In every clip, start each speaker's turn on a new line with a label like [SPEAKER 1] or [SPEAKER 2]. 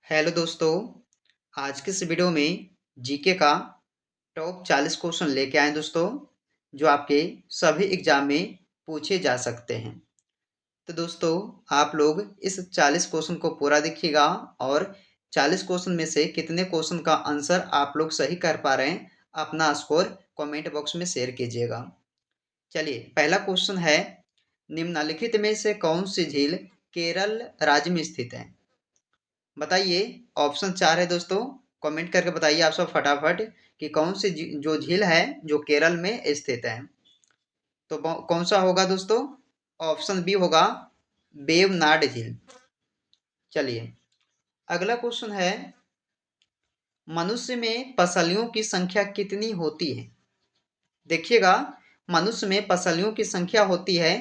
[SPEAKER 1] Hello दोस्तों, आज के इस वीडियो में जीके का टॉप 40 क्वेश्चन लेके आए हैं दोस्तों, जो आपके सभी एग्जाम में पूछे जा सकते हैं। तो दोस्तों, आप लोग इस 40 क्वेश्चन को पूरा देखिएगा और 40 क्वेश्चन में से कितने क्वेश्चन का आंसर आप लोग सही कर पा रहे हैं, अपना स्कोर कमेंट बॉक्स में शेयर कीजिएगा। चलिए, पहला क्वेश्चन है, निम्नलिखित में से कौन सी झील केरल राज्य में स्थित है? बताइए। ऑप्शन 4 है दोस्तों। कमेंट करके बताइए आप सब फटाफट कि कौन सी जो झील है जो केरल में स्थित है। तो कौन सा होगा दोस्तों? ऑप्शन बी होगा वेवनाड झील। चलिए, अगला क्वेश्चन है, मनुष्य में पसलियों की संख्या कितनी होती है? देखिएगा, मनुष्य में पसलियों की संख्या होती है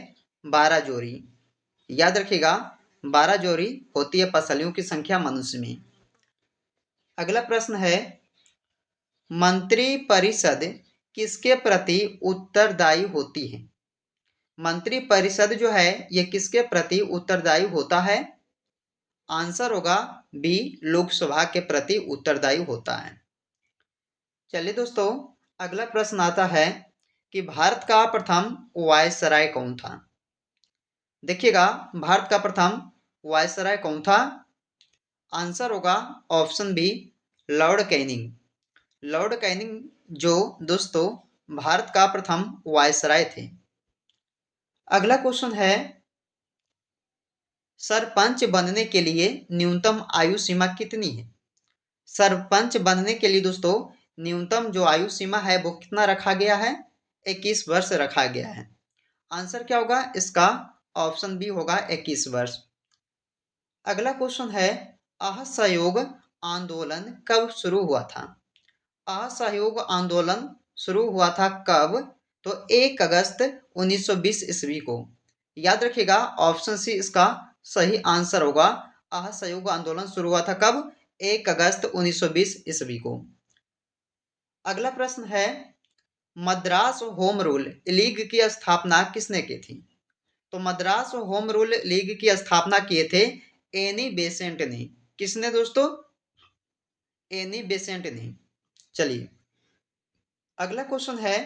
[SPEAKER 1] 12 जोड़ी। याद रखिएगा, 12 जोड़ी होती है पसलियों की संख्या मनुष्य में। अगला प्रश्न है, मंत्रिपरिषद किसके प्रति उत्तरदायी होती है? मंत्रिपरिषद जो है ये किसके प्रति उत्तरदायी होता है? आंसर होगा बी, लोकसभा के प्रति उत्तरदायी होता है। चलिए दोस्तों, अगला प्रश्न आता है कि भारत का प्रथम वायसराय कौन था? देखिएगा, भारत का प्रथम वायसराय कौन था? आंसर होगा option B, Lord Canning. Lord Canning जो दोस्तों भारत का प्रथम वायसराय थे। अगला क्वेश्चन है, सरपंच बनने के लिए न्यूनतम आयु सीमा कितनी है? सरपंच बनने के लिए दोस्तों न्यूनतम जो आयु सीमा है वो कितना रखा गया है? 21 वर्ष रखा गया है। आंसर क्या होगा इसका? ऑप्शन बी होगा 21 वर्ष। अगला क्वेश्चन है, असहयोग आंदोलन कब शुरू हुआ था? असहयोग आंदोलन शुरू हुआ था कब? तो 1 अगस्त 1920 ईस्वी को। याद रखिएगा, ऑप्शन सी इसका सही आंसर होगा। असहयोग आंदोलन शुरू हुआ था कब? 1 अगस्त 1920 ईस्वी को। अगला प्रश्न है, मद्रास होम रूल लीग की स्थापना किसने की थी? तो मद्रास होम रूल लीग की स्थापना किए थे एनी बेसेंट ने। किसने दोस्तों? एनी बेसेंट ने। चलिए, अगला क्वेश्चन है,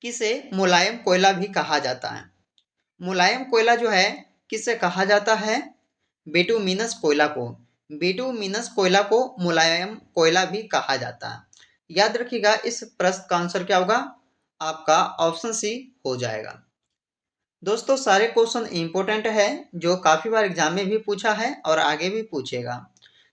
[SPEAKER 1] किसे मुलायम कोयला भी कहा जाता है? मुलायम कोयला जो है किसे कहा जाता है? बिटुमिनस कोयला को। बिटुमिनस कोयला को मुलायम कोयला भी कहा जाता है। याद रखिएगा, इस प्रश्न का आंसर क्या होगा? आपका ऑप्शन सी हो जाएगा। दोस्तों, सारे क्वेश्चन इंपॉर्टेंट है जो काफी बार एग्जाम में भी पूछा है और आगे भी पूछेगा।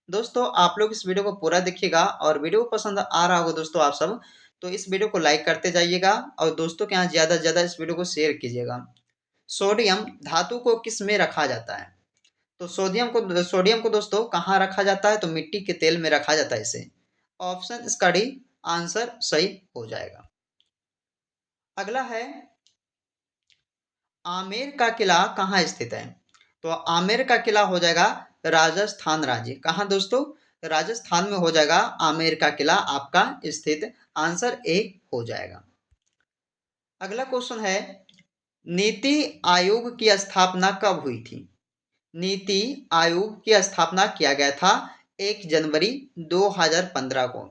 [SPEAKER 1] दोस्तों, आप लोग इस वीडियो को पूरा देखिएगा और वीडियो पसंद आ रहा होगा दोस्तों आप सब, तो इस वीडियो को लाइक करते जाइएगा और दोस्तों के यहाँ ज़्यादा से ज़्यादा इस वीडियो को शेयर कीजिएगा। सोडियम धातु को किस में रखा जाता है? तो सोडियम को दोस्तों कहाँ रखा जाता है? तो मिट्टी के तेल में रखा जाता है इसे। ऑप्शन इसका डी आंसर सही हो जाएगा। अगला है, आमेर का किला कहाँ स्थित है? तो आमेर का किला हो जाएगा राजस्थान राज्य। कहाँ दोस्तों? राजस्थान में हो जाएगा आमेर का किला आपका स्थित। आंसर ए हो जाएगा। अगला क्वेश्चन है, नीति आयोग की स्थापना कब हुई थी? नीति आयोग की स्थापना किया गया था 1 जनवरी 2015 को।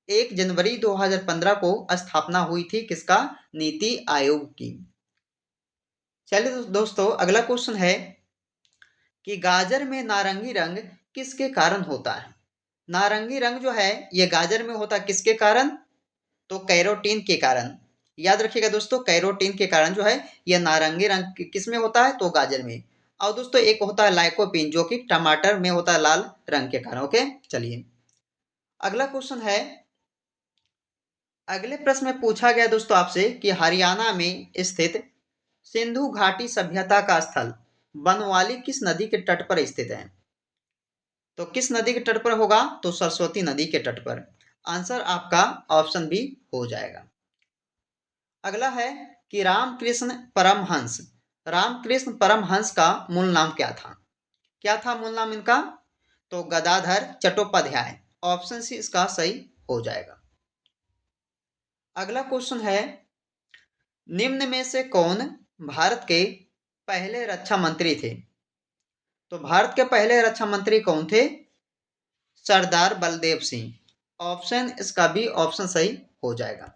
[SPEAKER 1] 1 जनवरी 2015 को स्थापना हुई थी किसका? नीति आयोग की। चलिए दोस्तों, अगला क्वेश्चन है कि गाजर में नारंगी रंग किसके कारण होता है? नारंगी रंग जो है ये गाजर में होता है किसके कारण? तो कैरोटीन के कारण। याद रखिएगा दोस्तों, कैरोटीन के कारण जो है यह नारंगी रंग किस में होता है? तो गाजर में। और दोस्तों एक होता है लाइकोपीन जो कि टमाटर में होता है लाल रंग के कारण। ओके, चलिए, अगला क्वेश्चन है, अगले प्रश्न में पूछा गया दोस्तों आपसे कि हरियाणा में स्थित सिंधु घाटी सभ्यता का स्थल बनवाली किस नदी के तट पर स्थित है? तो किस नदी के तट पर होगा? तो सरस्वती नदी के तट पर। आंसर आपका ऑप्शन बी हो जाएगा। अगला है कि रामकृष्ण परमहंस का मूल नाम क्या था? क्या था मूल नाम इनका? तो गदाधर चट्टोपाध्याय। ऑप्शन सी इसका सही हो जाएगा। अगला क्वेश्चन है, निम्न में से कौन भारत के पहले रक्षा मंत्री थे? तो भारत के पहले रक्षा मंत्री कौन थे? सरदार बलदेव सिंह। ऑप्शन इसका भी ऑप्शन सही हो जाएगा।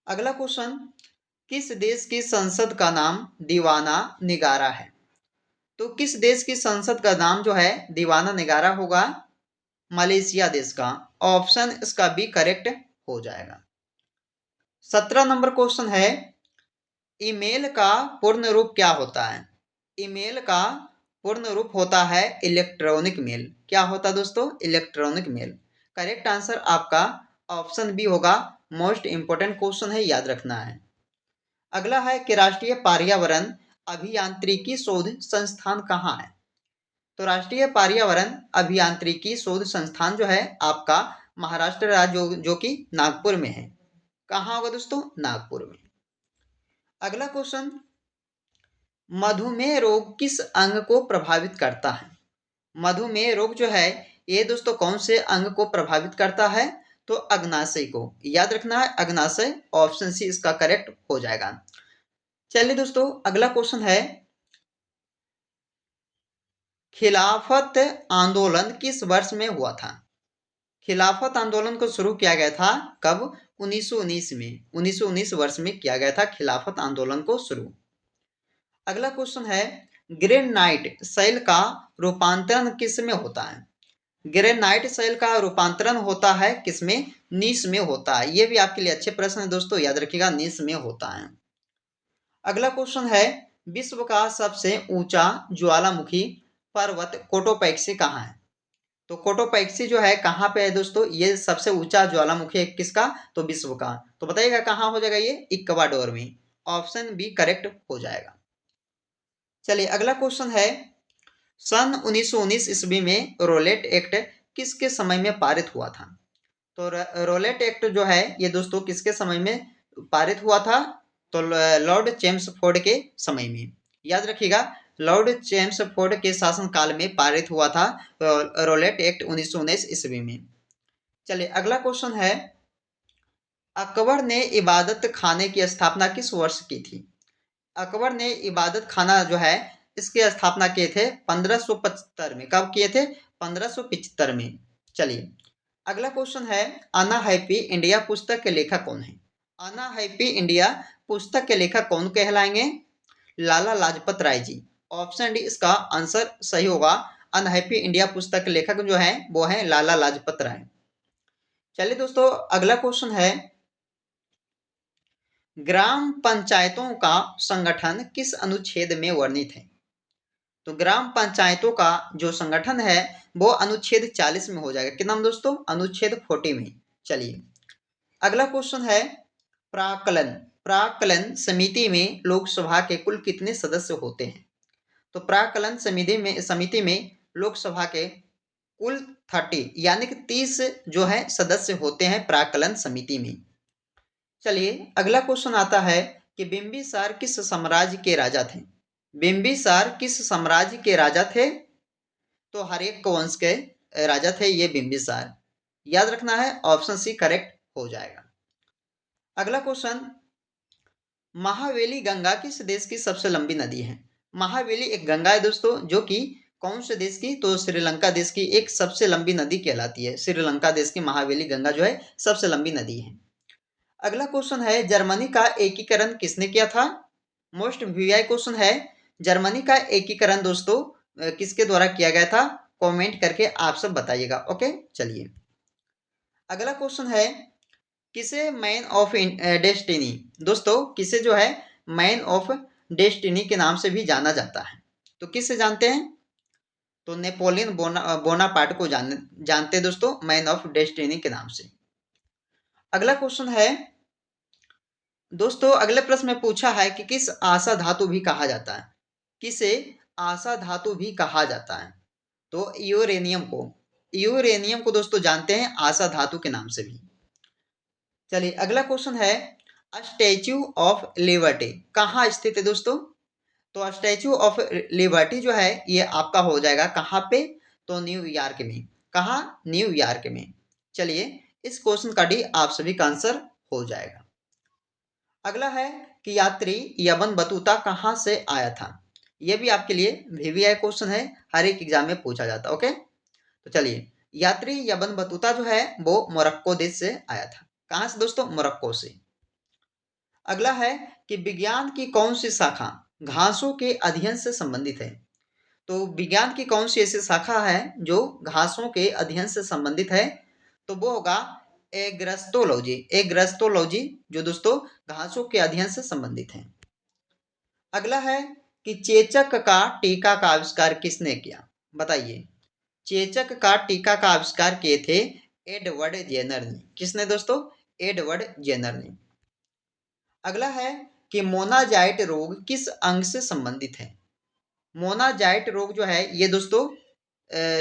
[SPEAKER 1] अगला क्वेश्चन, किस देश की संसद का नाम दीवाना निगारा है? तो किस देश की संसद का नाम जो है दीवाना निगारा होगा? मलेशिया देश का। ऑप्शन इसका भी करेक्ट हो जाएगा। 17 नंबर क्वेश्चन है, ईमेल का पूर्ण रूप क्या होता है? ईमेल का पूर्ण रूप होता है इलेक्ट्रॉनिक मेल। क्या होता है दोस्तों? Electronic mail. करेक्ट आंसर आपका ऑप्शन बी होगा। मोस्ट इंपोर्टेंट क्वेश्चन है, याद रखना है। अगला है कि राष्ट्रीय पर्यावरण अभियांत्रिकी शोध संस्थान कहाँ है? तो राष्ट्रीय पर्यावरण अभियांत्रिकी शोध संस्थान जो है आपका महाराष्ट्र राज्य जो कि नागपुर में है। कहाँ होगा दोस्तों? नागपुर में। अगला क्वेश्चन, मधुमेह रोग किस अंग को प्रभावित करता है? मधुमेह रोग जो है ये दोस्तों कौन से अंग को प्रभावित करता है? तो अग्नाशय को। याद रखना है अग्नाशय। ऑप्शन सी इसका करेक्ट हो जाएगा। चलिए दोस्तों, अगला क्वेश्चन है, खिलाफत आंदोलन किस वर्ष में हुआ था? खिलाफत आंदोलन को शुरू किया गया था कब? 1919 में। 1919 वर्ष में किया गया था खिलाफत आंदोलन को शुरू। अगला क्वेश्चन है, ग्रेनाइट शैल का रूपांतरण किस में होता है? ग्रेनाइट शैल का रूपांतरण होता है किसमें? नीस में होता है। ये भी आपके लिए अच्छे प्रश्न है दोस्तों, याद रखिएगा नीस में होता है। अगला क्वेश्चन है, विश्व का सबसे ऊंचा ज्वालामुखी पर्वत कोटोपैक्सी कहाँ है? तो कोटोपैक्सी जो है कहाँ पे है दोस्तों? ये सबसे ऊंचा ज्वालामुखी है किसका? तो विश्व का। तो बताइएगा कहाँ हो जाएगा ये? इक्वाडोर में। ऑप्शन बी करेक्ट हो जाएगा। चलिए अगला क्वेश्चन है, सन 1919 ईस्वी में रोलेट एक्ट किसके समय में पारित हुआ था? तो रोलेट एक्ट जो है ये दोस्तों किसके समय में पारित हुआ था? तो लॉर्ड चेम्सफोर्ड के समय में। याद रखिएगा लॉर्ड चेम्सफोर्ड के शासनकाल में पारित हुआ था रोलेट एक्ट 1919 ईस्वी में। चलिए अगला क्वेश्चन है, अकबर ने इबादत खाने की स्थापना किस वर्ष की थी? अकबर ने इबादत खाना जो है इसकी स्थापना किए थे 1575 में। कब किए थे? 1575 में। चलिए अगला क्वेश्चन है, अन्ना हैप्पी इंडिया पुस्तक के लेखक कौन है? अन्ना हैप्पी इंडिया पुस्तक के लेखक कौन कहलाएंगे? लाला लाजपत राय जी। ऑप्शन डी इसका आंसर सही होगा। अनहैप्पी इंडिया पुस्तक के लेखक जो है वो है लाला लाजपत राय। चलिए दोस्तों अगला क्वेश्चन है, ग्राम पंचायतों का संगठन किस अनुच्छेद में वर्णित है? तो ग्राम पंचायतों का जो संगठन है वो अनुच्छेद 40 में हो जाएगा। कितना में दोस्तों? अनुच्छेद 40 में। चलिए अगला क्वेश्चन है, प्राक्कलन प्राक्कलन समिति में लोकसभा के कुल कितने सदस्य होते हैं? तो प्राक्कलन समिति में लोकसभा के कुल 30 यानी कि 30 जो है सदस्य होते हैं प्राक्कलन समिति में। चलिए अगला क्वेश्चन आता है कि बिंबिसार किस साम्राज्य के राजा थे? बिंबिसार किस साम्राज्य के राजा थे? तो हर्यक वंश के राजा थे ये बिंबिसार। याद रखना है ऑप्शन सी करेक्ट हो जाएगा। अगला क्वेश्चन, महावेली गंगा किस देश की सबसे लंबी नदी है? महावेली एक गंगा है दोस्तों जो कि कौन से देश की? तो श्रीलंका देश की एक सबसे लंबी नदी कहलाती है। श्रीलंका देश की महावेली गंगा जो है सबसे लंबी नदी है। अगला क्वेश्चन है, जर्मनी का एकीकरण किसने किया था? मोस्ट वीआई क्वेश्चन है, जर्मनी का एकीकरण दोस्तों किसके द्वारा किया गया था? कमेंट करके आप सब बताइएगा। ओके चलिए अगला क्वेश्चन है, किसे मैन ऑफ डेस्टिनी दोस्तों किसे जो है मैन ऑफ डेस्टिनी के नाम से भी जाना जाता है? तो किससे जानते हैं? तो नेपोलियन बोनापार्ट को जानते हैं दोस्तों मैन ऑफ डेस्टिनी के नाम से। अगला क्वेश्चन है दोस्तों, अगले प्रश्न में पूछा है कि किस आशा धातु भी कहा जाता है? किसे आशा धातु भी कहा जाता है? तो यूरेनियम को दोस्तों जानते हैं आशा धातु के नाम से भी। चलिए अगला क्वेश्चन है, स्टैच्यू ऑफ लिबर्टी कहाँ स्थित है दोस्तों? तो स्टैच्यू ऑफ लिबर्टी जो है ये आपका हो जाएगा कहाँ पे? तो न्यूयॉर्क में। कहाँ? न्यूयॉर्क में। चलिए इस क्वेश्चन का डी आप सभी का आंसर हो जाएगा। अगला है कि यात्री यवन बतूता कहाँ से आया था? ये भी आपके लिए वीवीआई क्वेश्चन है, हर एक एग्जाम में पूछा जाता है। ओके तो चलिए यात्री यबन बतूता जो है वो मोरक्को देश से आया था। कहाँ से दोस्तों? मोरक्को से। अगला है कि विज्ञान की कौन सी शाखा घासों के अध्ययन से संबंधित है? तो विज्ञान की कौन सी ऐसी शाखा है जो घासों के अध्ययन से संबंधित है? तो वो होगा एग्रस्तोलॉजी। एग्रस्तोलॉजी जो दोस्तों घासों के अध्ययन से संबंधित है। अगला है कि चेचक का टीका का आविष्कार किसने किया? बताइए। चेचक का टीका का आविष्कार किए थे एडवर्ड जेनर ने। किसने दोस्तों? एडवर्ड जेनर ने। अगला है कि मोनाजाइट रोग किस अंग से संबंधित है? मोनाजाइट रोग जो है ये दोस्तों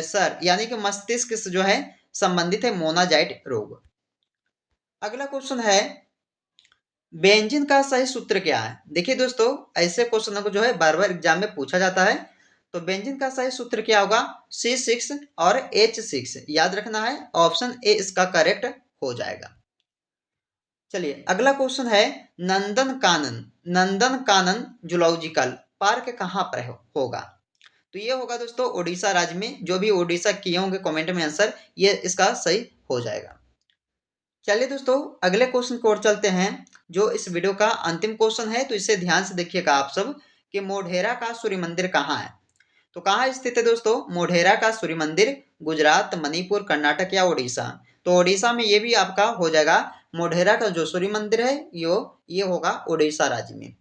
[SPEAKER 1] सर यानी कि मस्तिष्क से जो है संबंधित है मोनाजाइट रोग। अगला क्वेश्चन है बेंजीन का सही सूत्र क्या है? देखिए दोस्तों ऐसे क्वेश्चन को जो है बार बार एग्जाम में पूछा जाता है। तो बेंजीन का सही सूत्र क्या होगा? C6 और H6 याद रखना है। ऑप्शन ए इसका करेक्ट हो जाएगा। चलिए अगला क्वेश्चन है नंदन कानन जूलॉजिकल पार्क कहाँ पर होगा? तो ये होगा दोस्तों उड़ीसा राज्य में। जो भी उड़ीसा किए होंगे कमेंट में आंसर ये इसका सही हो जाएगा। चलिए दोस्तों अगले क्वेश्चन की ओर चलते हैं जो इस वीडियो का अंतिम क्वेश्चन है। तो इसे ध्यान से देखिएगा आप सब कि मोढेरा का सूर्य मंदिर कहाँ है? तो कहाँ स्थित है दोस्तों मोढेरा का सूर्य मंदिर? गुजरात, मणिपुर, कर्नाटक या उड़ीसा? तो उड़ीसा में ये भी आपका हो जाएगा। मोढेरा का जो सूर्य मंदिर है ये होगा उड़ीसा राज्य में।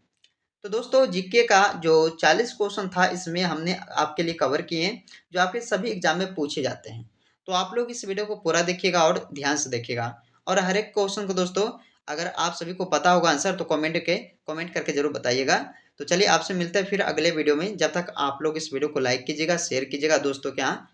[SPEAKER 1] तो दोस्तों जीके का जो 40 क्वेश्चन था इसमें हमने आपके लिए कवर किए हैं जो आपके सभी एग्जाम में पूछे जाते हैं। तो आप लोग इस वीडियो को पूरा देखिएगा और ध्यान से देखिएगा और हर एक क्वेश्चन को दोस्तों अगर आप सभी को पता होगा आंसर तो कमेंट करके जरूर बताइएगा। तो चलिए आपसे मिलते हैं फिर अगले वीडियो में। जब तक आप लोग इस वीडियो को लाइक कीजिएगा, शेयर कीजिएगा दोस्तों के यहाँ